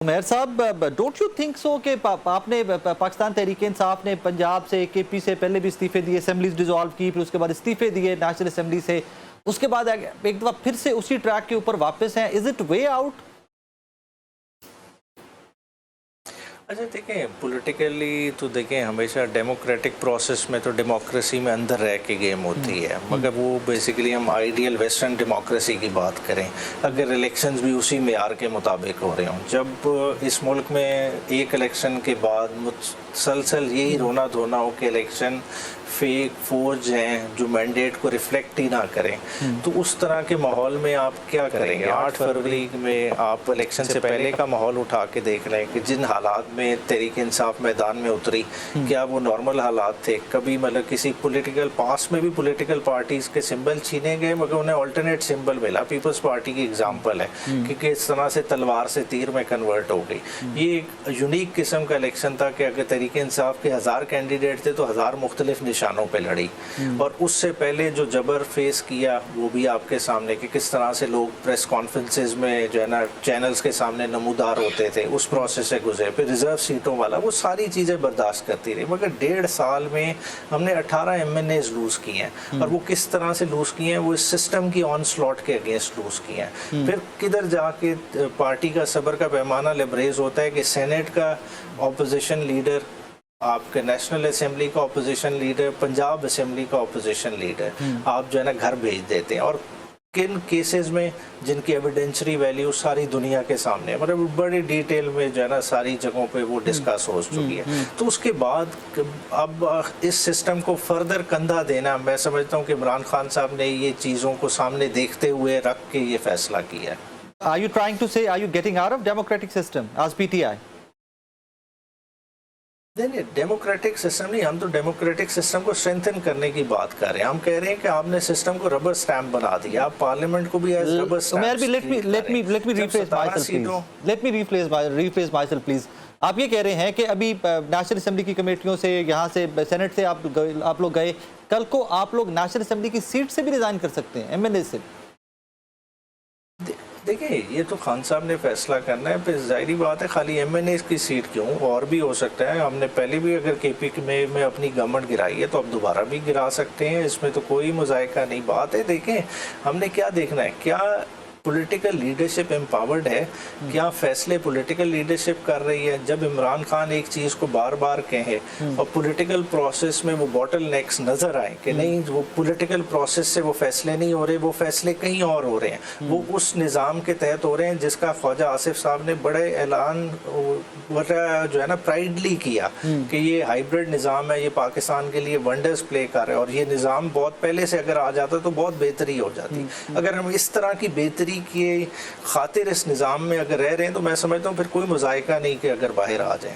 उमैर साहब, don't you think so कि आपने पाकिस्तान तहरीक इंसाफ ने पंजाब से केपी से पहले भी इस्तीफे दिए, असेंबलीज डिसॉल्व की, फिर उसके बाद इस्तीफे दिए नेशनल असेंबली से, उसके बाद एक दफ़ा फिर से उसी ट्रैक के ऊपर वापस हैं। Is it way out? अच्छा देखें, पॉलिटिकली तो देखें हमेशा डेमोक्रेटिक प्रोसेस में तो डेमोक्रेसी में अंदर रह के गेम होती है, मगर वो बेसिकली हम आइडियल वेस्टर्न डेमोक्रेसी की बात करें, अगर इलेक्शंस भी उसी मेयार के मुताबिक हो रहे हों। जब इस मुल्क में एक इलेक्शन के बाद मुसलसल यही रोना धोना हो कि इलेक्शन फेक फोर्ज हैं जो मैंडेट को रिफ्लेक्ट ही ना करें, तो उस तरह के माहौल में आप क्या करेंगे? 8 फरवरी में आप इलेक्शन से पहले का माहौल उठा के देख लें कि जिन हालात में तहरीक इंसाफ मैदान में उतरी, क्या वो नॉर्मल हालात थे? कभी मतलब किसी पॉलिटिकल पास में भी पॉलिटिकल पार्टीज़ के सिंबल छीने गए मगर उन्हें अल्टरनेट सिंबल मिला। पीपल्स पार्टी की एग्जाम्पल है कि किस तरह से तलवार से तीर में कन्वर्ट हो गई। ये एक यूनिक किस्म का इलेक्शन था कि अगर तहरीक इंसाफ के 1000 कैंडिडेट थे तो 1000 मुख्तलिफ निशानों पे लड़ी, और उससे पहले जो जबर फेस किया वो भी आपके सामने कि किस तरह से लोग प्रेस कॉन्फ्रेंसेज में जो है ना चैनल्स के सामने नमूदार होते थे, उस प्रोसेस से गुजरे। फिर रिजर्व सीटों वाला वो सारी चीज़ें बर्दाश्त करती रही, मगर 1.5 साल में हमने 18 MNAs लूज़ किए हैं, और वो किस तरह से लूज़ किए हैं? वो इस सिस्टम की ऑन स्लॉट के अगेंस्ट लूज़ किए हैं। फिर किधर जाके पार्टी का सब्र का पैमाना लेबरेज होता है कि सेनेट का ऑपोजिशन लीडर, आपके नेशनल असेंबली का ऑपोजिशन लीडर, पंजाब असेंबली का ऑपोजिशन लीडर आप जो है ना घर भेज देते हैं, और किन केसेस में जिनकी एविडेंशरी वैल्यू सारी दुनिया के सामने है, मतलब बड़ी डिटेल में जो है ना सारी जगहों पे वो डिस्कस हो चुकी है। तो उसके बाद अब इस सिस्टम को फर्दर कंधा देना, मैं समझता हूँ कि इमरान खान साहब ने ये चीज़ों को सामने देखते हुए रख के ये फैसला किया है। Are you trying to say, are you getting out of democratic system as PTI? नहीं, डेमोक्रेटिक सिस्टम नहीं, हम तो डेमोक्रेटिक सिस्टम को स्ट्रेंथन करने की बात कर रहे हैं। हम कह रहे हैं कि आपने सिस्टम को रबर स्टैम्प बना दिया, आप पार्लियामेंट को भी as rubber stamp. let me rephrase myself please. Let me rephrase myself please. आप ये कह रहे हैं कि अभी नेशनल असेंबली की कमेटियों से, यहाँ से सेनेट से आप लोग गए, कल को आप लोग नेशनल असेंबली की सीट से भी रिजाइन कर सकते हैं, MNA से। देखिए, ये तो खान साहब ने फैसला करना है। फिर जाहिर बात है खाली MNA की सीट क्यों, और भी हो सकता है। हमने पहले भी अगर KP में अपनी गवर्नमेंट गिराई है तो अब दोबारा भी गिरा सकते हैं, इसमें तो कोई मुज़ायका नहीं। बात है देखें हमने क्या देखना है, क्या पॉलिटिकल लीडरशिप एम्पावर्ड है, क्या फैसले पॉलिटिकल लीडरशिप कर रही है? जब इमरान खान एक चीज़ को बार बार कहे और पॉलिटिकल प्रोसेस में वो बॉटल नेक्स नज़र आए कि नहीं, वो पॉलिटिकल प्रोसेस से वो फैसले नहीं हो रहे, वो फैसले कहीं और हो रहे हैं, वो उस निज़ाम के तहत हो रहे हैं जिसका ख्वाजा आसिफ साहब ने बड़े ऐलान जो है ना प्राइडली किया कि ये हाइब्रिड निज़ाम है, ये पाकिस्तान के लिए वंडर्स प्ले कर रहा है, और ये निज़ाम बहुत पहले से अगर आ जाता तो बहुत बेहतरी हो जाती। अगर हम इस तरह की बेहतरी की खातिर इस निज़ाम में अगर रह रहे हैं तो मैं समझता हूँ फिर कोई मुज़ायका नहीं कि अगर बाहर आ जाएं।